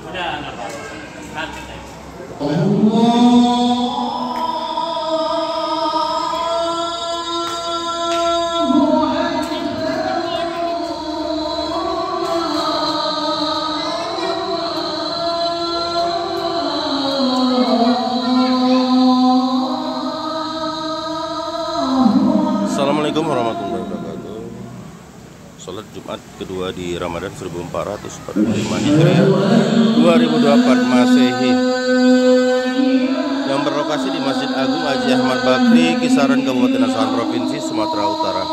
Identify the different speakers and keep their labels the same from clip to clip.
Speaker 1: Udah nggak apa-apa. Nanti aja.
Speaker 2: Assalamualaikum warahmatullahi wabarakatuh. Salat Jumat kedua di Ramadan 1445 Hijriah 2024 Masehi yang berlokasi di Masjid Agung Haji Ahmad Bakri, Kisaran, Kabupaten Asahan, Provinsi Sumatera Utara.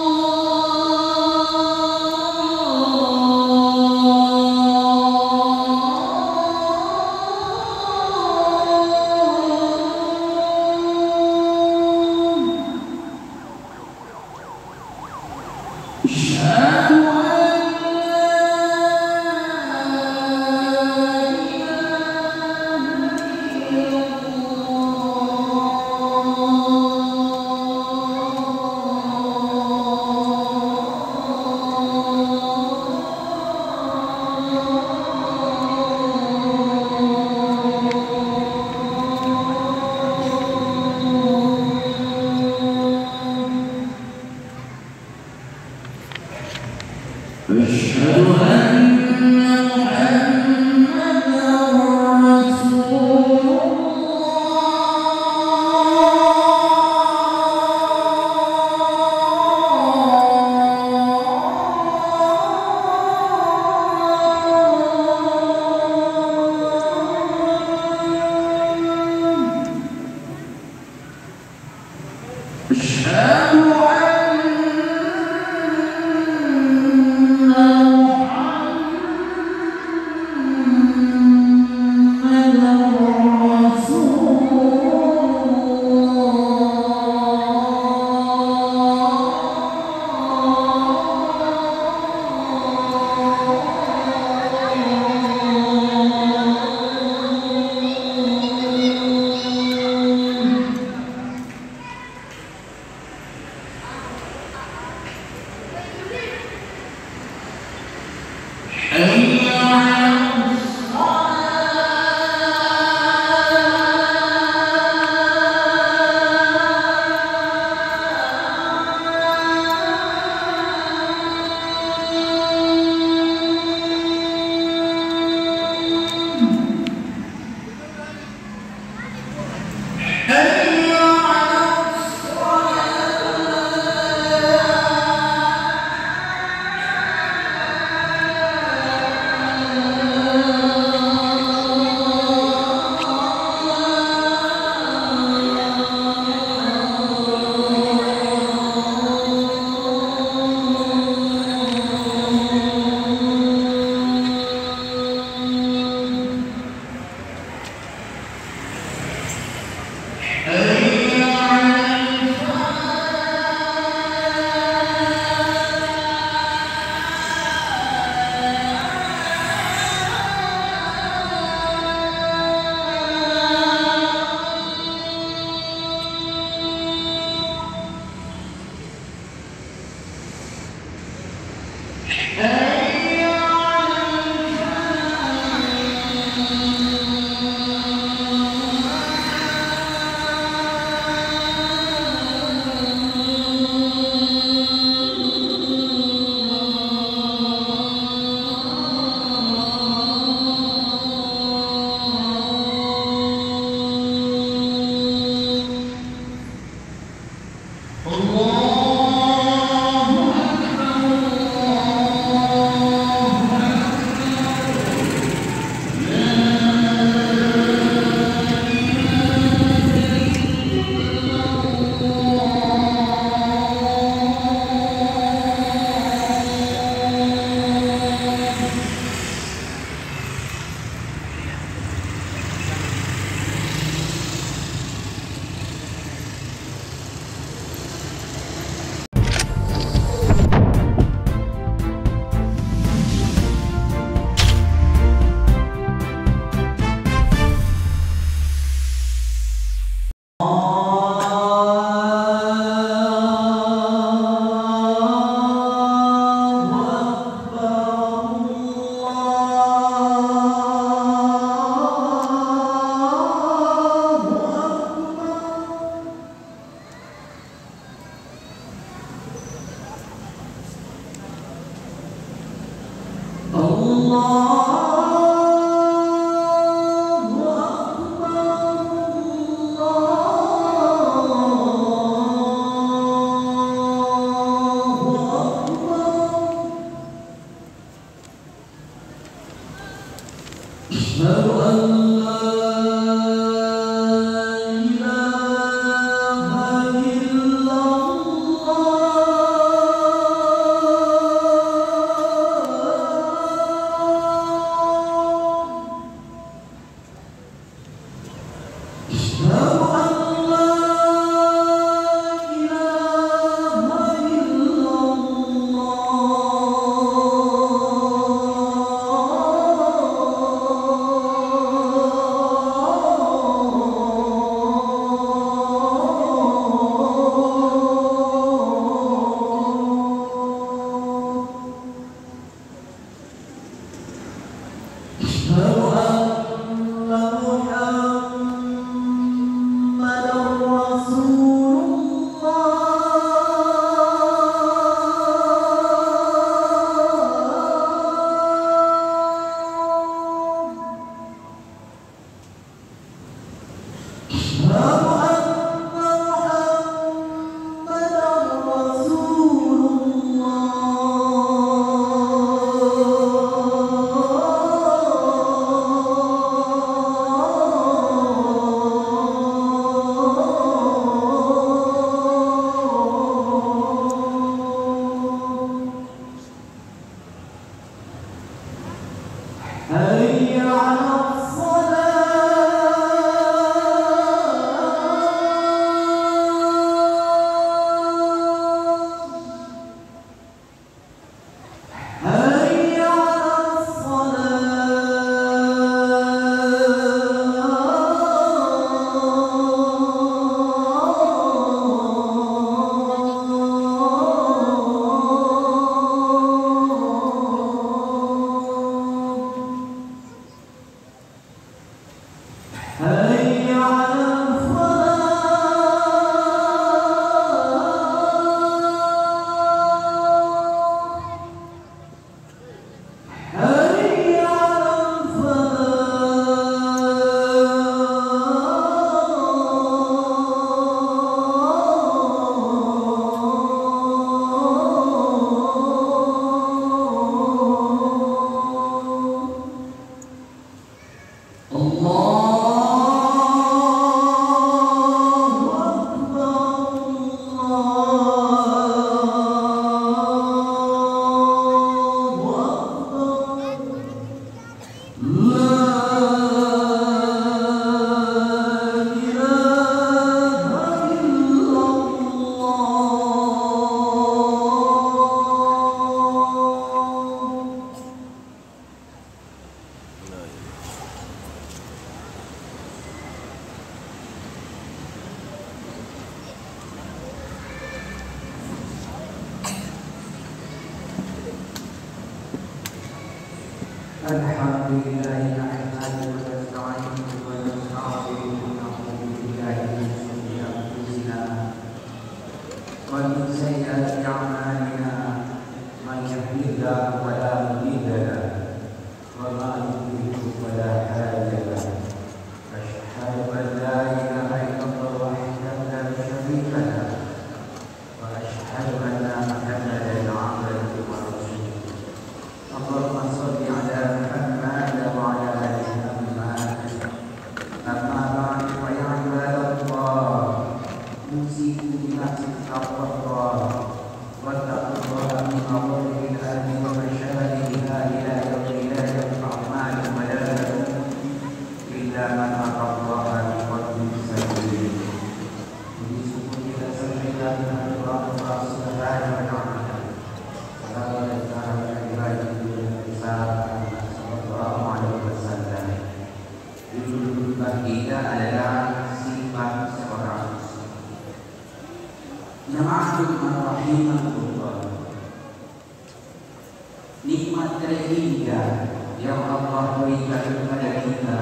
Speaker 3: Nikmat terindah yang Allah berikan kepada kita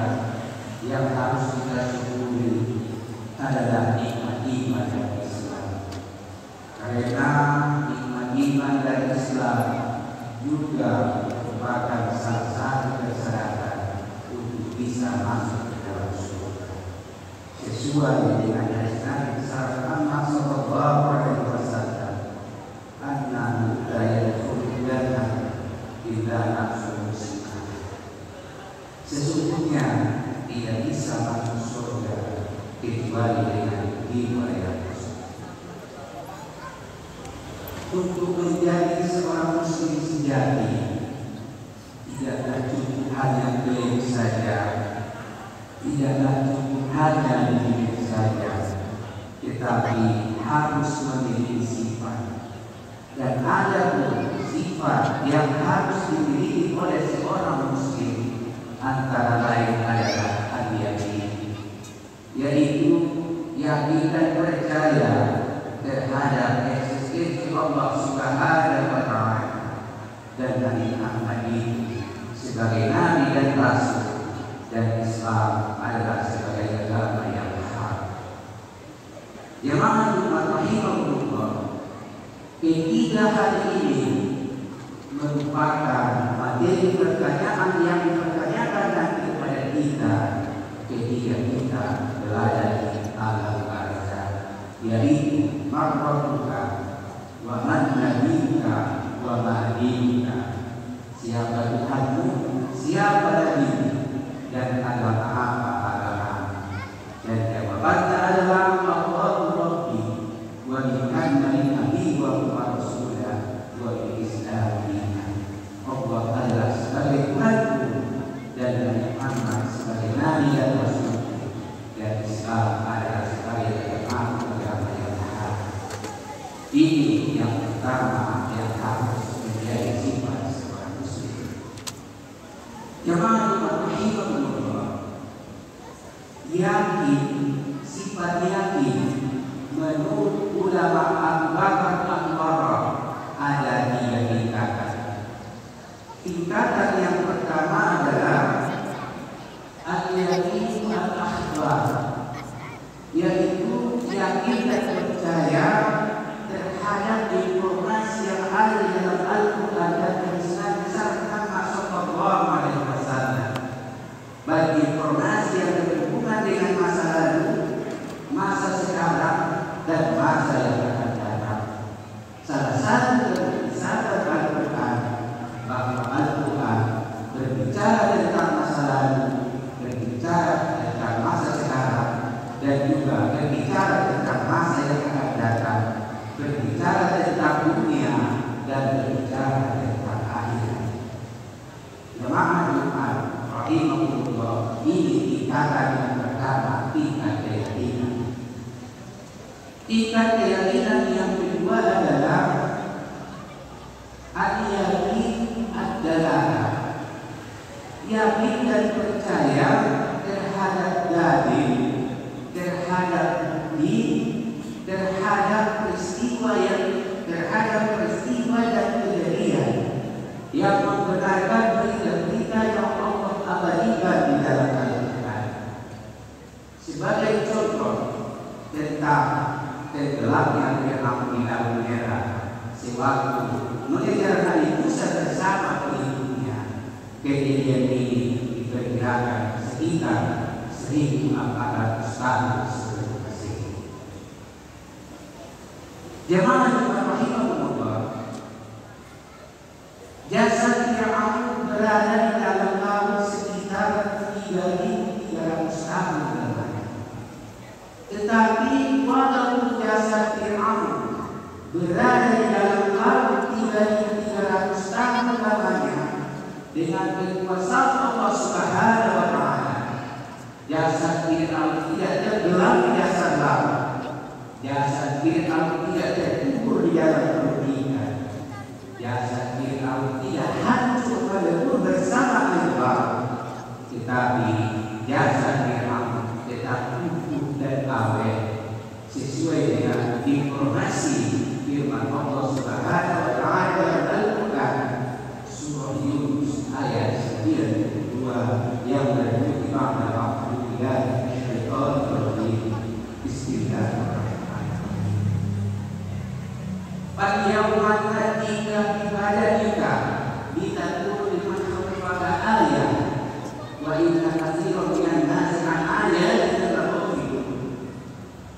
Speaker 3: yang harus kita syukuri adalah nikmat iman dan Islam. Karena nikmat iman dan Islam juga merupakan salah satu kesyarat untuk bisa masuk ke dalam surga. Sesuai dengan hadis Nabi sallallahu alaihi wasallam, "Anna la yadkhulul jannah illa nafsun muslimah." Sesungguhnya sesungguhnya tidak bisa masuk surga kecuali dengan jiwa yang bersih. Untuk menjadi seorang muslim sejati tidaklah cukup hanya klaim saja, tidaklah cukup hanya diri saja, tetapi harus memiliki sifat. Dan ada pun sifat yang harus dimiliki oleh seorang muslim, antara lain adalah al-yaqin, yaitu yakin dan percaya terhadap eksistensi Allah Subhanahu wa Ta'ala dan Nabi Muhammad sebagai nabi dan rasul, dan Islam adalah sebagai agama yang hak. Jemaah Jumat rahimahullah, ketiga hal ini merupakan materi pertanyaan yang dipertanyakan nanti kepada kita ketika kita berada di alam barzakh, yaitu man rabbuka wa man nabiyuka wa ma dinuka, siapa Tuhanmu, siapa nabimu, dan agama apa agamamu. Dan jawabannya adalah Allahu Rabbi wa bi'anni nabi wa rasulah wa bi-islam dinan. Allah adalah sebagai Tuhanku dan Nabi Muhammad sebagai nabi dan rasul, dan Islam adalah sebagai agama yang hak. Ini yang pertama yang harus menjadi sifat seorang muslim. Jemaah rahimahullah, yakin, sifat yakin menurut ulama Abu Bakar Al-Bara ada 3 tingkatan. Tingkatan yang pertama adalah al-yakin al-akhbar, yaitu yakin dan percaya terhadap informasi yang ada di dalam Al-Quran dan Islam serta Rasulullah SAW, baik informasi yang berhubungan dengan masa lalu, masa sekarang, dan masa yang akan datang. Salah satu kebesaran Al-Quran bahwa Al-Quran berbicara tentang masa lalu, berbicara tentang masa sekarang, dan juga berbicara tentang masa yang akan datang, berbicara tentang dunia dan berbicara tentang akhirat. Jemaah Jumat rahimahullah, ini tingkatan yang pertama, tingkat keyakinan. Tingkat keyakinan yang kedua adalah al-yakin ad-dalalah, yakin dan percaya terhadap dalil, terhadap bukti, terhadap peristiwa dan kejadian yang membenarkan berita-berita yang Allah abadikan di dalam Al-Quran. Sebagai contoh tentang tenggelamnya Fir'aun di Laut Merah sewaktu mengejar Nabi Musa bersama pengikutnya, kejadian ini diperkirakan sekitar 1400 tahun sebelum Masehi. Jemaah Jumat rahimahullah, jasad Fir'aun berada di dalam laut sekitar 3.300 tahun lamanya. Tetapi walaupun jasad Fir'aun berada di dalam laut 3.300 tahun lamanya, dengan kekuasaan Allah Subhanahu wa Ta'ala, jasad Fir'aun tidak tenggelam di dasar laut. Jasad Fir'aun tidak terkubur di dalam perut ikan. Jasad Fir'aun tidak hancur melebur bersama air laut. Tetapi jasad Fir'aun tetap utuh dan awet sesuai dengan informasi firman Allah Subhanahu wa Ta'ala dalam Al-Quran surah Yunus ayat 92 yang berjudul Al-yawma ketika ibadah kita ditakut liman khaffafa ayat wa inna katsiran minan nasi an ayatina ghafilun.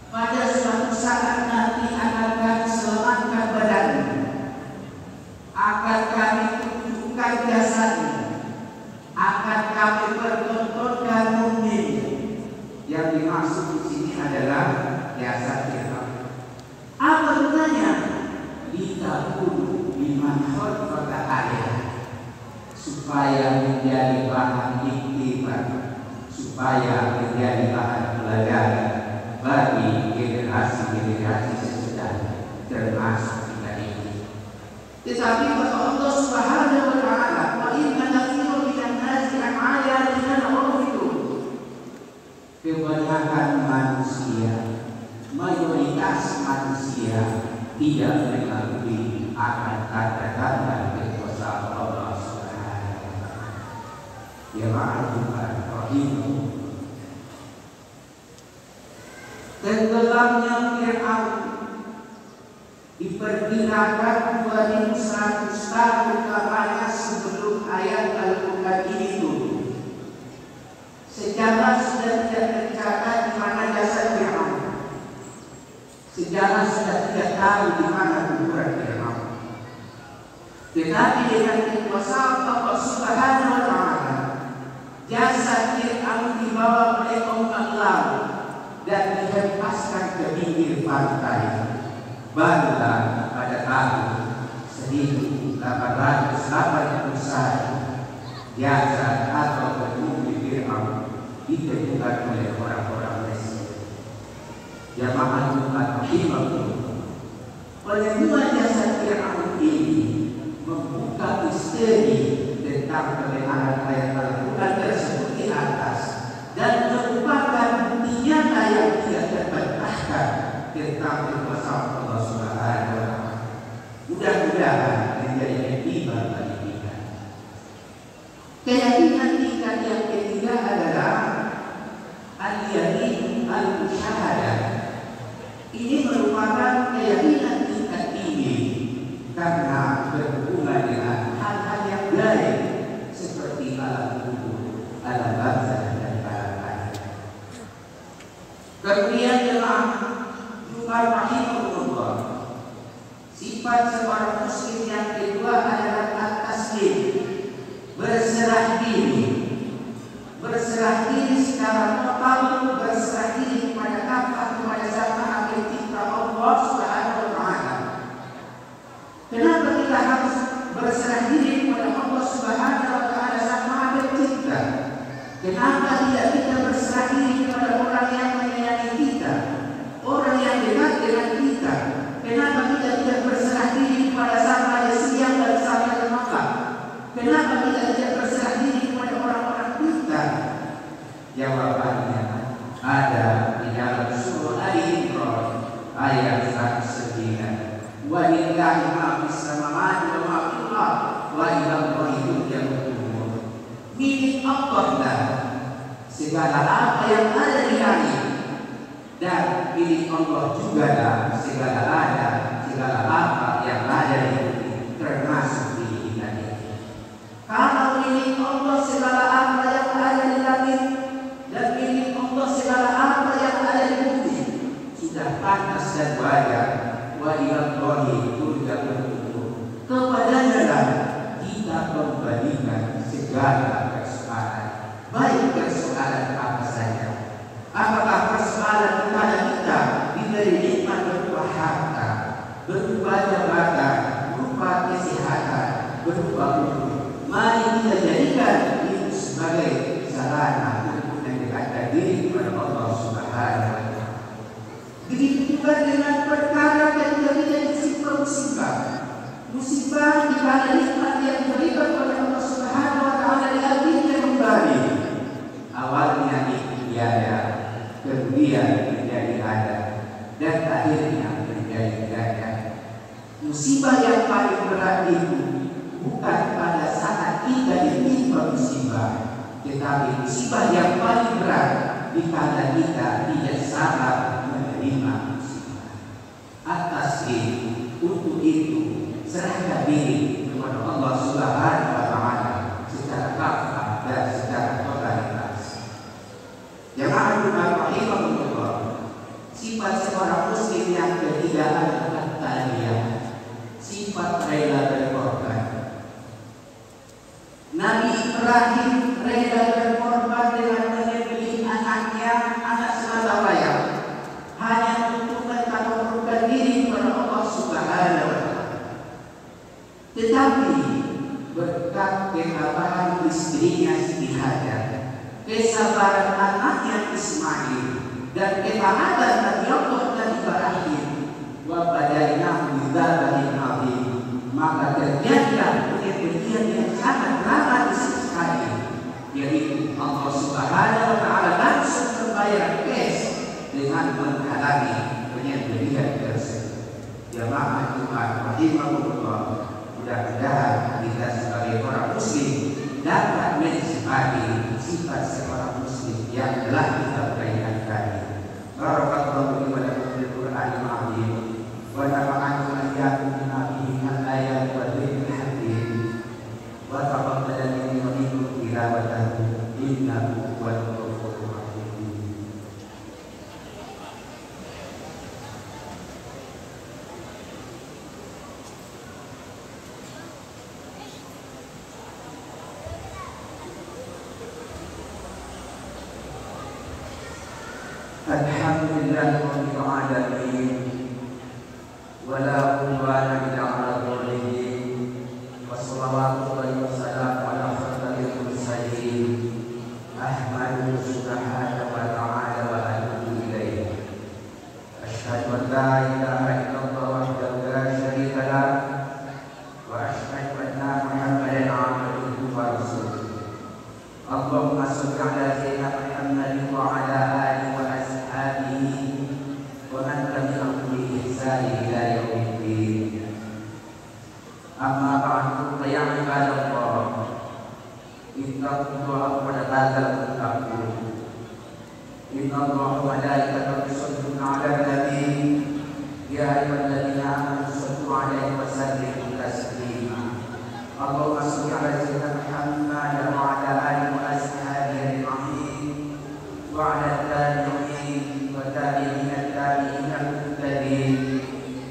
Speaker 3: Pada suatu saat nanti akan kami selamatkan badanmu, akan kami tunjukkan jasadmu, akan kami pertontonkan Yang dimaksud di sini adalah jasa Fir'aun. Apa gunanya? Litakunu liman khalfaka ayat, supaya menjadi bahan iktibar, supaya menjadi bahan pelajaran bagi generasi-generasi sesudahnya, termasuk kita ini. Tetapi kata Allah Subhanahu wa taala, wa inna katsiran minan nasi an ayatina ghafilun. Kebanyakan manusia, mayoritas manusia tidak mengakui akan tanda-tanda kekuasaan Allah Subhanahu wa taala. Ya ma'rifat rahimu. Tenggelamnya Fir'aun diperkirakan 2100 tahun lamanya sebelum ayat Al-Quran ini turun. Sejarah sudah tidak tercatat di mana jasad Fir'aun. Sejarah sudah tidak tahu di mana kuburan Fir'aun. Tetapi dengan kekuasaan Allah Subhanahu wa taala, jasad Fir'aun dibawa oleh ombak laut dan dihempaskan ke pinggir pantai. Barulah pada tahun 1881 jasad atau tubuh Fir'aun ditemukan oleh orang-orang Mesir. Jamaah Jumat rahimahullah. Penemuan jasad Fir'aun ini membuka misteri tentang kebenaran ayat Al-Quran tersebut di atas dan merupakan bukti nyata yang tidak terbantahkan tentang kekuasaan Allah Subhanahu wa taala. Mudah-mudahan menjadi iktibar bagi kita. Keyakinan tingkat yang ketiga adalah al-yaqin al-musyahadah. Ini merupakan keyakinan tingkat tinggi karena berhubungan dengan hal-hal yang gaib seperti alam kubur, alam barzakh dan alam lain. Kemudian jemaah Jumat rahimahullah, sifat seorang muslim yang kedua adalah at-taslim, berserah diri. Berserah diri secara total, berserah diri kepada kafah, kepada Sang Pencipta Allah Subhanahu wa taala. Kenapa kita harus berserah diri kepada Allah Subhanahu wa taala Sang Maha Pencipta? Kenapa tidak kita berserah diri kepada orang yang menyayangi kita, orang yang dekat dengan kita? Kenapa kita tidak berserah diri kepada Sang Maha Siang dan Sang Maha Malam? Kenapa kita tidak berserah diri kepada orang-orang kita? Jawabannya ada di dalam surah Al-Imran ayat 109. Wa lillahi ma fis samawati wa ma fil ardh wa ila Allahi turja'ul umur. Milik Allah lah segala apa yang ada di langit, dan milik Allah juga lah segala apa yang ada di bumi, termasuk diri kita ini. Kalau milik Allah segala apa yang ada di langit dan milik Allah segala apa yang ada di bumi, sudah pantas dan wajar. Wa ila Allahi turja'ul umur. Kepadanya lah kita kembalikan segala persoalan, baik persoalan apa saja. Apakah persoalan kepada kita diberi nikmat berupa harta, berupa jabatan, berupa kesehatan, berupa umur, mari kita jadikan itu sebagai sarana untuk mendekatkan diri kepada Allah Subhanahu wa taala. Begitu juga dengan perkara yang terjadi musibah. Musibah di mana nikmat yang diberikan oleh Allah Subhanahu wa taala diambilnya kembali. Awalnya itu tiada, kemudian menjadi ada, dan akhirnya menjadi tiada. Musibah yang paling berat itu bukan pada saat kita ditimpa musibah, tetapi musibah yang paling berat di mana kita tidak sabar menerima musibah. Atas untuk itu serahkan diri kepada Allah Subhanahu wa taala secara kafah dan secara totalitas. Jemaah Jumat rahimahullah, sifat seorang muslim yang ketiga adalah taliyah, sifat rela berkorban. Nabi Ibrahim rela berkorban dengan menyembelih anaknya, anak kesabaran anaknya Ismail dan ketaatan Nabi Allah dan Ibrahim, wa badainahu bidzabhin adzim, maka terjadilah penyembelihan yang sangat dramatis sekali, yaitu Allah Subhanahu wa taala langsung membayar cash dengan menghalangi penyembelihan tersebut. Jamaah Jumat rahimahullah, mudah-mudahan kita sebagai orang muslim dapat menikmati sifat seorang muslim yang telah kita peringatkan. Barakallahu li wa lakum fil Qur'anil azim wa nafa'ani wa iyyakum bima fihi min al-ayati wa dhikril hakim wa taqabbal minni wa minkum tilawatahu innahu huwal ghafurur rahim. Alhamdulillah rabbil alamin wala udwana illa 'alal zalimin wassalatu wassalamu ala khatamil mursalin ahmadu subhanahu wa ta'ala wa atubu ilaihi asyhadu an la ilaha illallah wahdahu la syarika lah wa asyhadu anna muhammadan 'abduhu wa rasuluh. Allahumma shalli ala sayyidina Muhammadin wa ala alihi wa wa man tabi'ahum bi ihsan ila yaumiddin. Amma ba'du, ya ibadallah, ittaqullaha wa taqullaha. Innallaha wa malaikatahu yusholluna 'alan nabi, ya ayyuhalladzina amanu shallu 'alaihi wa sallimu taslima. Allahumma shalli 'ala sayyidina Muhammad wa 'ala alihi wa ashabihi ajma'in wa 'ala tabi'in wa tabi'in at-tabi'in al-muhtadin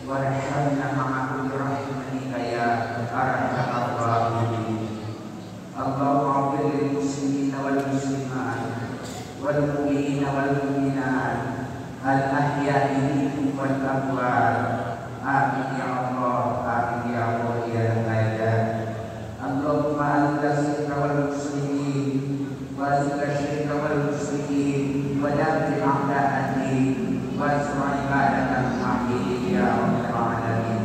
Speaker 3: warhamna ma'ahum birahmatika ya arhamar rahimin. Allahumma ighfir lil muslimina wal muslimat wal mu'minina wal mu'minat al-ahya'i minhum wal amwat. Amin ya Allah, amin ya Allah ya Rabbana. Allahumma anta syirka wal muslimin wa zikra syirka wal muslimin wa damir a'da'ati wa ansur ibadaka al-muwahhidin ya rabbal alamin.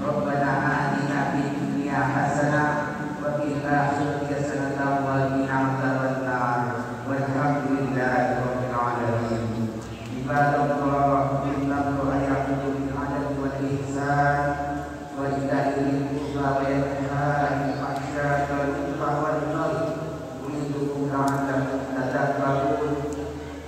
Speaker 3: Rabbana atina fid dunya hasanah wa fil akhirati hasanah wa qina adzabannar. Walhamdulillahi rabbil alamin. Ibadallah, innallaha ya'muru bil 'adli wal ihsan wa ita'i dzil qurba wa yanha 'anil fahsya'i wal munkari wal baghi yu'idukum la'allakum tadhakkarun.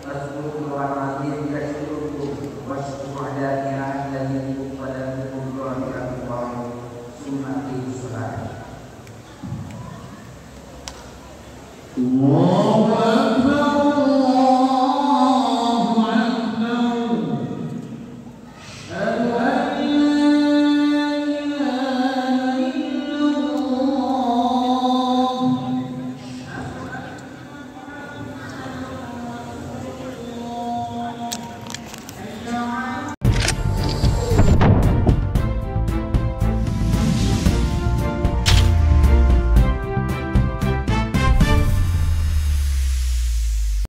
Speaker 3: Fadhkurullaha al-'azim yashkurukum washkuru 'ala ni'amihi wa ladhkurullahi akbar. Summa aqim salat.